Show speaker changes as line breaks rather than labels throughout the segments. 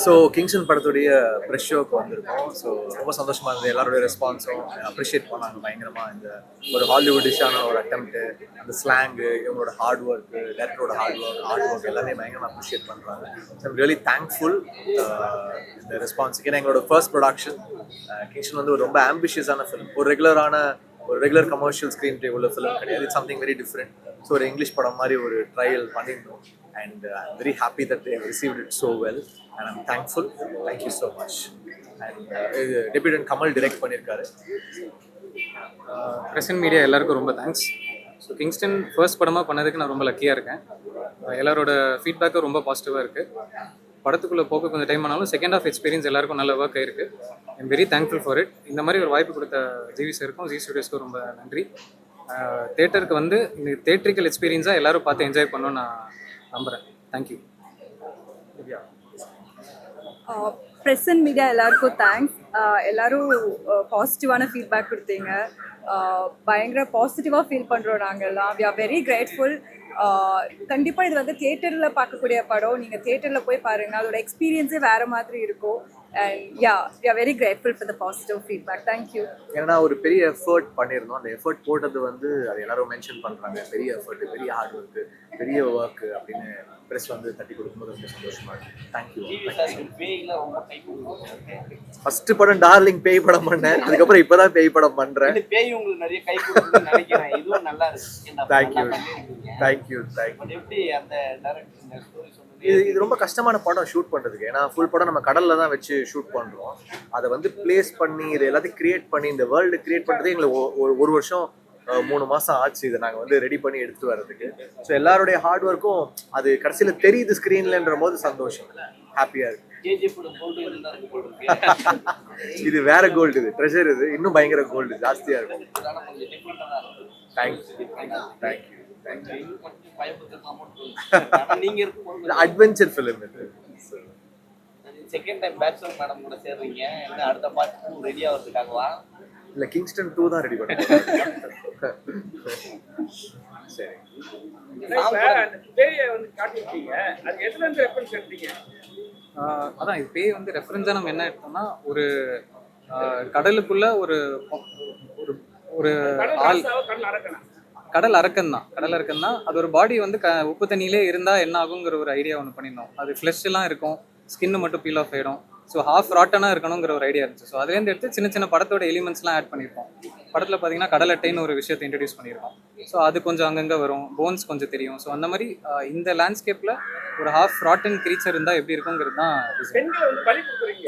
So Kingston படத்துடைய brush ஷோக்கு வந்திருக்கோம். ஸோ ரொம்ப சந்தோஷமாக இருந்தது. எல்லாருடைய ரெஸ்பான்ஸும் அப்ரிஷியேட் பண்ணாங்க பயங்கரமாக. இந்த ஒரு ஹாலிவுட்டிஷான ஒரு அட்டம்ப்ட்டு, அந்த ஸ்லாங்கு, இவங்களோட ஹார்ட் ஒர்க்கு, டேரக்டரோட ஹார்ட் ஒர்க் எல்லாமே பயங்கரமாக அப்ரிஷியேட் பண்ணுறாங்க. ஸோ ஐம் ரியலி தேங்க்ஃபுல் இந்த ரெஸ்பான்ஸுக்கு. ஏன்னா எங்களோட ஃபர்ஸ்ட் ப்ரொடக்ஷன். கிங்ஸ்டன் வந்து ஒரு ரொம்ப ஆம்பிஷியஸான ஃபிலிம். ஒரு ரெகுலர் கமர்ஷியல் ஸ்க்ரீன் ப்ளே உள்ள ஃபிலிம் கிடையாது. It's something very different. So ஒரு இங்கிலீஷ் படம் மாதிரி ஒரு ட்ரையல் பண்ணியிருந்தோம். And I'm very happy that they have received it so well, and I'm thankful. Thank you so much. And Deputy Kamal direct பண்ணிருக்காரு.
Present media எல்லாருக்கும் ரொம்ப thanks. So Kingston first படமாக பண்ணதுக்கு நான் ரொம்ப லக்கியாக இருக்கேன். எல்லாரோட ஃபீட்பேக்கும் ரொம்ப பாசிட்டிவாக இருக்குது. படத்துக்குள்ளே போக கொஞ்சம் டைம் ஆனாலும் செகண்ட் ஆஃப் எக்ஸ்பீரியன்ஸ் எல்லாருக்கும் நல்ல ஒர்க் ஆயிருக்கு. I'm very thankful for it. இந்த மாதிரி ஒரு வாய்ப்பு கொடுத்த ஜிவி சாருக்கும் ஜி ஸ்டுடியோஸ்க்கும் ரொம்ப நன்றி. தேட்டருக்கு வந்து இந்த தேட்ரிக்கல் எக்ஸ்பீரியன்ஸாக எல்லோரும் பார்த்து என்ஜாய் பண்ணணும்னு நான் நம்புகிறேன். தேங்க்யூ.
ப்ரெஸ் அண்ட் மீடியா எல்லாருக்கும் தேங்க்ஸ். எல்லோரும் பாசிட்டிவான ஃபீட்பேக் கொடுத்தீங்க. பயங்கர பாசிட்டிவாக ஃபீல் பண்ணுறோம் நாங்கள் எல்லாம். We are very grateful. கண்டிப்பாக இது வந்து தியேட்டரில் பார்க்கக்கூடிய படம். நீங்கள் தியேட்டரில் போய் பாருங்கள், அதோட எக்ஸ்பீரியன்ஸே வேறு மாதிரி இருக்கும். And we are very grateful for the positive feedback. Thank you.
ஏன்னா ஒரு பெரிய எஃபர்ட் பண்ணியிருந்தோம். அந்த எஃபர்ட் போட்டது வந்து அது எல்லாரும் மென்ஷன் பண்ணுறாங்க. பெரிய எஃபர்ட், பெரிய ஹார்ட் ஒர்க்கு, பெரிய ஒர்க்கு அப்படின்னு ப்ரெஸ் வந்து தட்டி கொடுக்கும்போது ரொம்ப சந்தோஷமா இருக்கு. தேங்க்யூ. ஃபர்ஸ்ட் படம் டார்லிங் பேய் படம் பண்ணேன். அதுக்கப்புறம் இப்போதான் பேய் படம் பண்றேன்.
பேய் உங்களுக்கு நிறைய கை கொடுக்குன்னு நினைக்கிறேன். இதுவும் நல்லா இருக்கு.
தேங்க்யூ.
எப்படி அந்த டைரக்டர் ஸ்டோரி சொன்னது?
இது ரொம்ப கஷ்டமான படம் ஷூட் பண்றதுக்கு. ஏன்னா ஃபுல் படம் நம்ம கடல்ல தான் வச்சு ஷூட் பண்றோம். அதை வந்து பிளேஸ் பண்ணி இது எல்லாத்தையும் கிரியேட் பண்ணி இந்த வேர்ல்டு கிரியேட் பண்றதே எங்களுக்கு ஒரு வருஷம் 3 மாசம் ஆச்சு. இதை நாங்கள் வந்து ரெடி பண்ணி எடுத்துட்டு வர்றதுக்கு. ஸோ எல்லாருடைய ஹார்ட் ஒர்க்கும் அது கடைசியில் தெரியுது ஸ்க்ரீன்லன்ற போது சந்தோஷம், ஹாப்பியா இருக்கு. இது வேற கோல்டு, இது ட்ரெஷர், இது இன்னும் பயங்கர கோல்டு ஜாஸ்தியா இருக்கும். அட்வென்ச்சர் ஃபிலிம் இது.
செகண்ட் டைம் பேட்ஸ்மேன் மேடம் கூட சேர்றீங்க. என்ன அடுத்த பார்ட் 2 ரெடி ஆகிறதுக்காகவா?
இல்ல கிங்ஸ்டன் 2 தான் ரெடி பண்ணுறோம். சரி.
பேயை வந்து காட்டிருக்கீங்க. அது எதுல இருந்து ரெஃபரன்ஸ் எடுத்தீங்க?
அதான் இது பேய் வந்து ரெஃபரன்ஸாக நம்ம என்ன எடுத்தோம்னா, ஒரு கடலுக்குள்ள ஒரு ஒரு ஆள், கடல் அரக்கன் தான். அது ஒரு பாடி வந்து உப்பு தண்ணியிலே இருந்தால் என்ன ஆகுங்கிற ஒரு ஐடியா ஒன்று பண்ணியிருந்தோம். அது ஃப்ளெஷ்லாம் இருக்கும், ஸ்கின்னு மட்டும் பீல் ஆஃப் ஆகிடும். ஸோ ஹாஃப் ராட்டனாக இருக்கணுங்கிற ஒரு ஐடியா இருந்துச்சு. ஸோ அதுலேருந்து எடுத்து சின்ன சின்ன படத்தோட எலிமெண்ட்ஸ்லாம் ஆட் பண்ணியிருக்கோம். படத்தில் பார்த்தீங்கன்னா கடல் அட்டைன்னு ஒரு விஷயத்தை இன்ட்ரடியூஸ் பண்ணியிருக்கோம். ஸோ அது கொஞ்சம் அங்கங்கே வரும், போன்ஸ் கொஞ்சம் தெரியும். ஸோ அந்த மாதிரி இந்த லேண்ட்ஸ்கேப்பில் ஒரு ஹாஃப் ராட்டன் கிரீச்சர் இருந்தால் எப்படி இருக்குங்கிறது தான்.
பெண்களை வந்து பலி கொடுக்குறீங்க.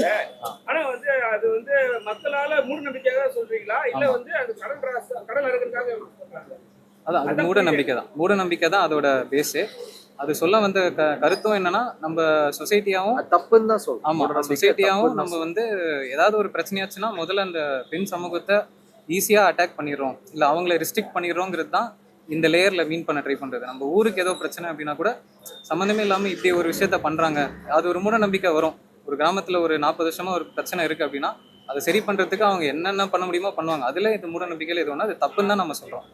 ஆனால் வந்து அது வந்து மக்களால் மூட நம்பிக்கையாக சொல்றீங்களா, இல்லை வந்து அது கடல் அரக்கனுக்காக சொல்றாங்க?
அதான் அது மூட நம்பிக்கை தான் அதோட பேஸு. அது சொல்ல வந்த கருத்தும் என்னன்னா, நம்ம சொசைட்டியாவும்
தப்புன்னு தான் சொல்றோம்.
ஆமா, சொசைட்டியாவும் நம்ம வந்து ஏதாவது ஒரு பிரச்சனையாச்சுன்னா முதல்ல அந்த பெண் சமூகத்தை ஈஸியா அட்டாக் பண்ணிடுறோம், இல்ல அவங்கள ரெஸ்ட்ரிக்ட் பண்ணிடுறோங்கிறது தான் இந்த லேயர்ல மீன் பண்ண ட்ரை பண்றது. நம்ம ஊருக்கு ஏதோ பிரச்சனை அப்படின்னா கூட சம்மந்தமே இல்லாம இப்படி ஒரு விஷயத்த பண்றாங்க, அது ஒரு மூட நம்பிக்கை வரும். ஒரு கிராமத்துல ஒரு 40 வருஷமா ஒரு பிரச்சனை இருக்கு அப்படின்னா அதை சரி பண்றதுக்கு அவங்க என்னென்ன பண்ண முடியுமோ பண்ணுவாங்க. அதுல இந்த மூட நம்பிக்கையில எது ஒண்ணா அது தப்புன்னு தான் நம்ம சொல்றோம்.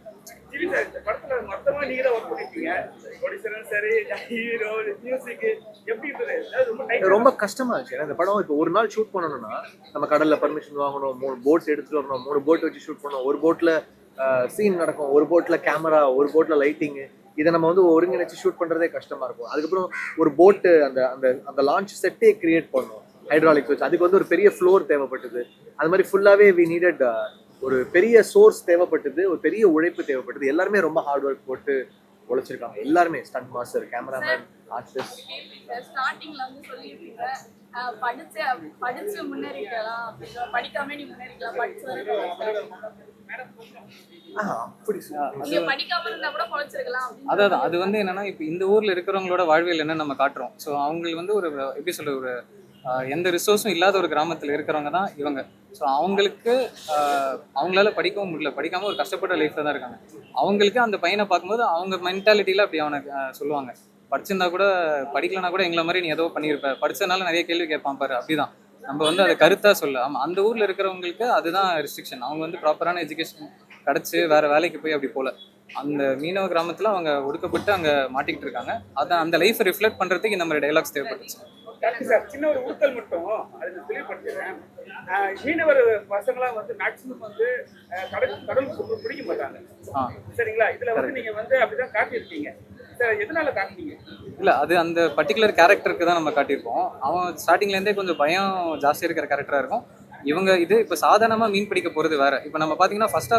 ரொம்ப கஷ்டமா இருந்துச்சு. இந்த படம் இப்போ ஒரு நாள் ஷூட் பண்ணணும்னா நம்ம கடல்ல பர்மிஷன் வாங்கணும், 3 போட்ஸ் எடுத்துட்டு வரணும், 3 போட் வச்சு ஷூட் பண்ணணும். ஒரு போட்ல சீன் நடக்கும், ஒரு போட்ல கேமரா, ஒரு போட்ல லைட்டிங். இதை நம்ம வந்து ஒருங்கிணைச்சு ஷூட் பண்றதே கஷ்டமா இருக்கும். அதுக்கப்புறம் ஒரு போட்டு அந்த அந்த அந்த லான்ச் செட்டே கிரியேட் பண்ணணும் ஹைட்ராலிக்ஸ் வச்சு. அதுக்கு வந்து ஒரு பெரிய ஃப்ளோர் தேவைப்பட்டது. அது மாதிரி ஃபுல்லாவே வி நீடட் ஒரு பெரிய சோர்ஸ் தேவைப்பட்டது, ஒரு பெரிய உழைப்பு தேவைப்பட்டது. எல்லாருமே ரொம்ப ஹார்ட் ஒர்க் போட்டு உழைச்சிருக்காங்க. எல்லாருமே ஸ்டண்ட் மாஸ்டர், கேமராமேன், ஆர்டிஸ்ட்.
ஸ்டார்டிங்ல வந்து சொல்லிருக்கீங்க படிச்சு முன்னேறிக்கலாம், படிக்காம நீ முன்னேறிக்கலாம், படிச்சு
அதான் அது வந்து என்னன்னா, இப்போ இந்த ஊர்ல இருக்கிறவங்களோட வாழ்வியல் என்ன நம்ம காட்டுறோம். ஸோ அவங்களுக்கு வந்து ஒரு எப்படி சொல்ற ஒரு எந்த ரிசோர்ஸும் இல்லாத ஒரு கிராமத்தில் இருக்கிறவங்க தான் இவங்க. ஸோ அவங்களுக்கு அவங்களால படிக்கவும் முடியல, படிக்காமல் ஒரு கஷ்டப்பட்ட லைஃப்பில் தான் இருக்காங்க. அவங்களுக்கு அந்த பையனை பார்க்கும்போது அவங்க மென்டாலிட்டியில் அப்படி அவனை சொல்லுவாங்க, படிச்சிருந்தா கூட படிக்கலனா கூட எங்களை மாதிரி நீ ஏதோ பண்ணியிருப்ப, படித்ததுனால நிறைய கேள்வி கேட்பான் பாரு. அப்படிதான் நம்ம வந்து அதை கருத்தாக சொல்ல. ஆமாம், அந்த ஊரில் இருக்கிறவங்களுக்கு அதுதான் ரெஸ்ட்ரிக்ஷன். அவங்க வந்து ப்ராப்பரான எஜுகேஷன் கிடச்சி வேறு வேலைக்கு போய் அப்படி போகல. அந்த மீனவ கிராமத்தில் அவங்க ஒடுக்கப்பட்டு அங்கே மாட்டிக்கிட்டு இருக்காங்க. அதான் அந்த லைஃப்பை ரிஃப்ளெக்ட் பண்ணுறதுக்கு இந்த மாதிரி டைலாக்ஸ் தேவைப்பட்டுச்சு.
Correct sir. சின்ன ஒரு உறுத்தல் மட்டும் அதில் தெளிவுபடுத்துறேன். மீனவர் பசங்களாம் வந்து மேக்ஸிமம் வந்து கடலுக்கு பிடிக்க மாட்டாங்க. சரிங்களா? இதுல வந்து நீங்க வந்து அப்படிதான் காட்டியிருக்கீங்க. சார் எதனால காட்டினீங்க?
இல்லை, அது அந்த பர்டிகுலர் கேரக்டருக்கு தான் நம்ம காட்டியிருப்போம். அவன் ஸ்டார்டிங்லேருந்தே கொஞ்சம் பயம் ஜாஸ்தி இருக்கிற கேரக்டராக இருக்கும். இவங்க இது இப்போ சாதாரணமாக மீன் பிடிக்க போகிறது வேறு. இப்போ நம்ம பார்த்தீங்கன்னா ஃபர்ஸ்ட்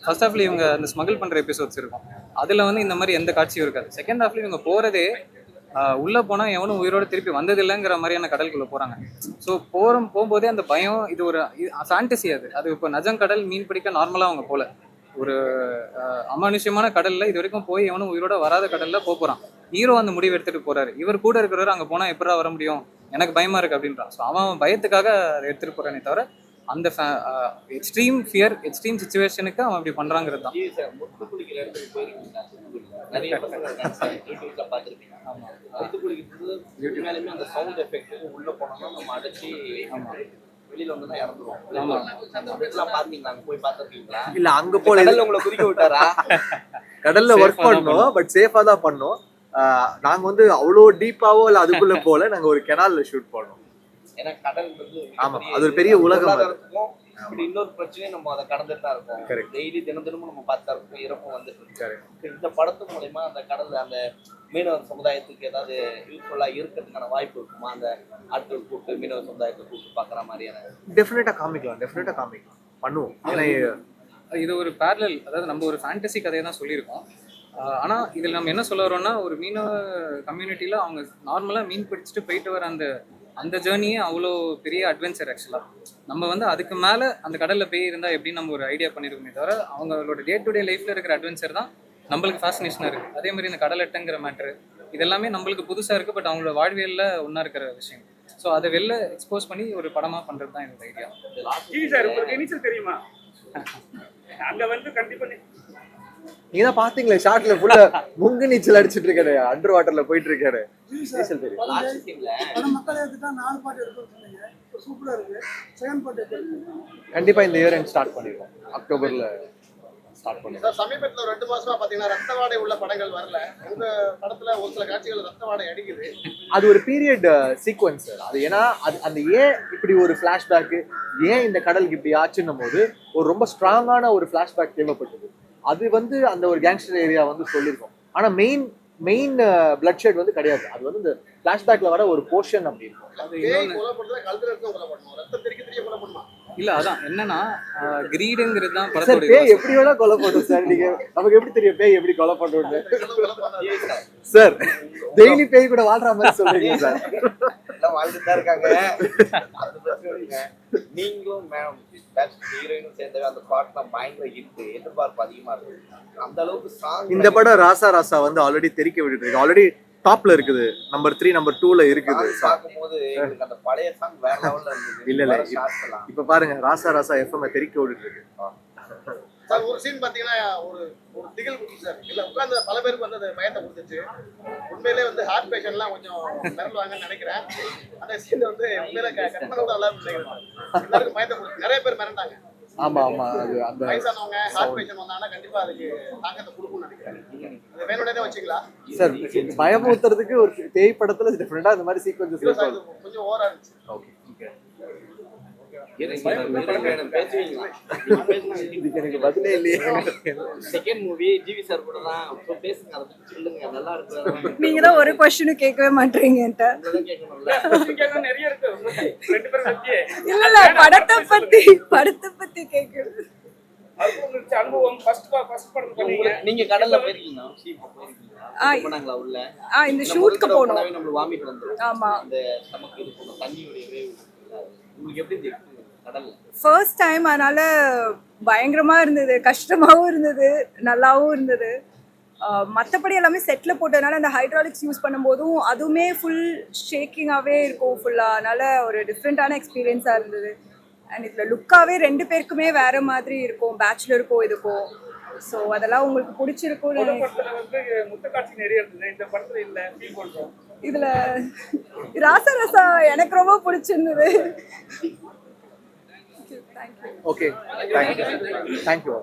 ஹாஃபில் இவங்க அந்த ஸ்மகிள் பண்ணுற எபிசோட்ஸ் இருக்கும். அதில் வந்து இந்த மாதிரி எந்த காட்சியும் இருக்காது. செகண்ட் ஹாஃபில் இவங்க போகிறதே உள்ளே போனால் எவனும் உயிரோடு திருப்பி வந்ததில்லைங்கிற மாதிரியான கடலுக்குள்ளே போகிறாங்க. ஸோ போகும்போதே அந்த பயம், இது ஒரு ஃபேண்டசி. அது இப்போ நஜம் கடல் மீன் பிடிக்க நார்மலாக அவங்க போகல, ஒரு அமானுஷ்யமான கடலில் இது வரைக்கும் போய் எவனும் உயிரோட வராத கடலில் போகிறான். ஹீரோ அந்த முடிவு எடுத்துகிட்டு போகிறாரு. இவர் கூட இருக்கிறவர் அங்கே போனால் எப்படா வர முடியும், எனக்கு பயமாக இருக்குது அப்படின்றான். ஸோ அவன் பயத்துக்காக அதை எடுத்துகிட்டு போகிறானே தவிர அந்த எக்ஸ்ட்ரீம் ஃபியர், எக்ஸ்ட்ரீம் சுச்சுவேஷனுக்கு அவன் அப்படி பண்ணுறாங்கிறது தான்.
முத்துக்குளிக்கிற இடத்துக்கு போயிருக்கீங்களா? நிறைய பசங்க இருக்காங்க, யூடியூப்ல பார்த்துருப்பீங்க. ஆமாம், முத்துக்குளிக்கிறது உண்மையிலுமே அந்த சவுண்ட் எஃபெக்ட் உள்ள போனோம்னா நம்ம அடிச்சு வெளியில வந்து தான் இறந்துருவோம். அப்படிலாம் பார்த்தீங்களா? அங்கே போய் பார்த்துருக்கீங்களா?
இல்ல அங்க போல
உங்களை குதிக்க விட்டாரா?
கடல்ல ஒர்க் பண்ணோம், பட் சேஃபா தான் பண்ணோம். நாங்க வந்து அவ்வளோ டீப்பாவோ இல்ல அதுக்குள்ள போல, நாங்க ஒரு கெனால்ல ஷூட் பண்ணோம்.
ஏன்னா கடல் வந்து
ஆமா, அது ஒரு பெரிய உலகம்.
இருக்கும். இப்படி இன்னொரு பிரச்சனையும் நம்ம அதை கடந்துட்டு தான் இருக்கோம். டெய்லி தினமும் நம்ம பார்த்தா இருக்கும், இறப்பும் வந்துட்டு இருக்கு. இந்த படத்து மூலயமா அந்த கடல் அந்த மீனவர் சமுதாயத்துக்கு ஏதாவது யூஸ்ஃபுல்லா இருக்கிறதுக்கான வாய்ப்பு இருக்குமா? அந்த ஆட்கள் கூப்பிட்டு மீனவர் சமுதாயத்தை கூப்பிட்டு பாக்குற மாதிரியான
டெஃபினட்டா காமிக்கலாம் பண்ணுவோம். ஏன்னா
இது ஒரு பேரலல், அதாவது நம்ம ஒரு ஃபேண்டசி கதையை தான் சொல்லியிருக்கோம். ஆனால் இதில் நம்ம என்ன சொல்ல வரோம்னா, ஒரு மீனவ கம்யூனிட்டியில் அவங்க நார்மலாக மீன் பிடிச்சிட்டு போயிட்டு வர அந்த ஜேர்னியே அவ்வளோ பெரிய அட்வென்ச்சர். ஆக்சுவலாக நம்ம வந்து அதுக்கு மேலே அந்த கடலில் போய் இருந்தால் எப்படின்னு நம்ம ஒரு ஐடியா பண்ணியிருக்கோமே தவிர, அவங்களோட டே டு டே லைஃப்பில் இருக்கிற அட்வென்ச்சர் தான் நம்மளுக்கு ஃபேசினேஷனாக இருக்குது. அதே மாதிரி இந்த கடல் எட்டுங்கிற மேட்ரு இதெல்லாமே நம்மளுக்கு புதுசாக இருக்குது, பட் அவங்களோட வாழ்வியலில் ஒன்றா இருக்கிற விஷயம். ஸோ அதை வெளில எக்ஸ்போஸ் பண்ணி ஒரு படமாக பண்ணுறது தான் என்னோட ஐடியா.
சார் உங்களுக்கு நீச்சல் தெரியுமா? அங்க வந்து கண்டிப்பா
நீங்க தான் பாத்தீங்களே ஷார்ட்ல ஃபுல்லா முங்கு நீச்சல் அடிச்சிட்டு இருக்காரு, அண்டர் வாட்டர்ல போயிட்டு இருக்காரு. நீச்சல் தெரியும்.
மக்கள் எடுத்துட்டா 4 பாட்டு எடுக்கணும்னு சொன்னீங்க. சூப்பரா இருக்கு. செகண்ட் பாட்டு
கண்டிப்பா இந்த இயர் எண்ட் ஸ்டார்ட் பண்ணிடுவோம். அக்டோபர்ல ஸ்டார்ட் பண்ணுவோம்.
சமீபத்துல ஒரு 2 மாசமா பாத்தீங்கன்னா ரத்த வாடை உள்ள படங்கள் வரல. உங்க படத்துல ஒரு சில காட்சிகள் ரத்த வாடை அடிக்குது.
அது ஒரு பீரியட் சீக்வன்ஸ். அது ஏன்னா அந்த ஏன் இப்படி ஒரு ஃபிளாஷ்பேக், ஏன் இந்த கடலுக்கு இப்படி ஆச்சுன்னும் போது ஒரு ரொம்ப ஸ்ட்ராங்கான ஒரு ஃபிளாஷ்பேக் தேவைப்பட்டது. அது வந்து அந்த ஒரு கேங்ஸ்டர் ஏரியா வந்து சொல்லியிருக்கோம். ஆனா மெயின் பிளட் ஷெட் வந்து கிடையாது. அது வந்து இந்த ஃபிளாஷ்பேக்ல வர ஒரு போர்ஷன் அப்படி இருக்கும்.
இல்ல அதான் என்னன்னா கிரீடுங்கிறது தான்
சார்.
படத்தோட
பேய் எப்படி வேணா கொலை பண்ணும் சார். நீங்க நமக்கு எப்படி தெரியும் பேய் எப்படி கொலை பண்ணுறது சார்? டெய்லி பேய் கூட வாழ்ற மாதிரி சொல்றீங்க சார்.
எல்லாம் வாழ்ந்துட்டு தான் இருக்காங்க. அது பிரச்சனை இல்லைங்க. நீங்களும் மேம் ஹீரோயினும் சேர்ந்தவே அந்த பாட்டுலாம் பயங்கர ஹிட், எதிர்பார்ப்பு அதிகமா இருக்கு. அந்த அளவுக்கு சாங்
இந்த படம் ராசா வந்து ஆல்ரெடி தெரிக்க விட்டுட்டு இருக்கு. ஆல்ரெடி டாப்ல இருக்குது, நம்பர் 3 நம்பர் 2ல இருக்குது.
பார்க்கும்போது எங்களுக்கு அந்த பழைய சாங் வேற லெவல்ல இருந்தது.
இல்ல இப்ப பாருங்க ராசா எஃப்எம் தெரிக்க விட்டுட்டு இருக்கு.
சார் ஒரு சீன் பாத்தீங்கன்னா ஒரு திகில் குச்சி சார். இல்ல உட்கார்ந்து பல பேருக்கு வந்து அந்த பயத்தை கொடுத்துச்சு. உண்மையிலே வந்து ஹார்ட் பேஷண்ட்லாம் கொஞ்சம் மிரண்டுவாங்கன்னு நினைக்கிறேன். அந்த சீன் வந்து உண்மையிலே கற்பனை நல்லா நினைக்கிறேன். எல்லாருக்கும் பயத்தை கொடுத்து நிறைய பேர் மிரண்டாங்க.
ஆமா அது அந்த
வயசானவங்க ஹார்ட் பேஷண்ட் வந்தாங்கன்னா கண்டிப்பா அதுக்கு தாக்கத்தை கொடுக்கும்னு நினைக்கிறேன். அது வேணும்னே வச்சுங்களா
சார்? பயமுறுத்துறதுக்கு ஒரு பேய் படத்துல டிஃபரெண்டா இந்த மாதிரி சீக்வென்சஸ்
கொஞ்சம் ஓவரா இருந்துச்சு.
ஓகே எனக்கு பதிலே இல்லையே.
செகண்ட் மூவி ஜிவி சார் கூட தான் பேசுங்க, அதை பத்தி சொல்லுங்க. நல்லா இருக்கு.
நீங்க தான் ஒரு கொஸ்டினும் கேட்கவே மாட்டீங்க என்கிட்ட.
நிறைய இருக்கு. 2 பேரும் வச்சு
இல்ல படத்தை பத்தி கேக்குறது.
அது உங்களுக்கு அனுபவம் ஃபர்ஸ்ட் படம் பண்ணீங்க.
நீங்க கடல்ல போயிருக்கீங்களா? ஷீப் போயிருக்கீங்களா? போனாங்களா உள்ள?
இந்த ஷூட்க்கு போனோம்.
நம்ம வாமிட் வந்துரும்.
ஆமா.
அந்த நமக்கு இது தண்ணியோட வேவ் உங்களுக்கு எப்படி இருக்கு கடல்ல?
ஃபர்ஸ்ட் டைம், அதனால பயங்கரமா இருந்தது, கஷ்டமாவும் இருந்தது, நல்லாவும் இருந்தது. மற்றபடி எல்லாமே செட்டில் போட்டதுனால அந்த ஹைட்ராலிக்ஸ் யூஸ் பண்ணும்போதும் அதுவுமே ஃபுல் ஷேக்கிங்காகவே இருக்கும் ஃபுல்லாக. அதனால ஒரு டிஃப்ரெண்ட்டான எக்ஸ்பீரியன்ஸாக இருந்தது. அண்ட் இதில் லுக்காகவே 2 பேருக்குமே வேறு மாதிரி இருக்கும், பேச்சுலருக்கும் இதுக்கும். ஸோ அதெல்லாம் உங்களுக்கு பிடிச்சிருக்கும்.
படத்துல வந்து முத்தக்காட்சி நிறைய இருந்தது, இந்த படத்துல இல்லை. ஃபீல் பண்ணுறோம்.
இதில் ராசா எனக்கு ரொம்ப பிடிச்சிருந்தது.
Okay, thank you.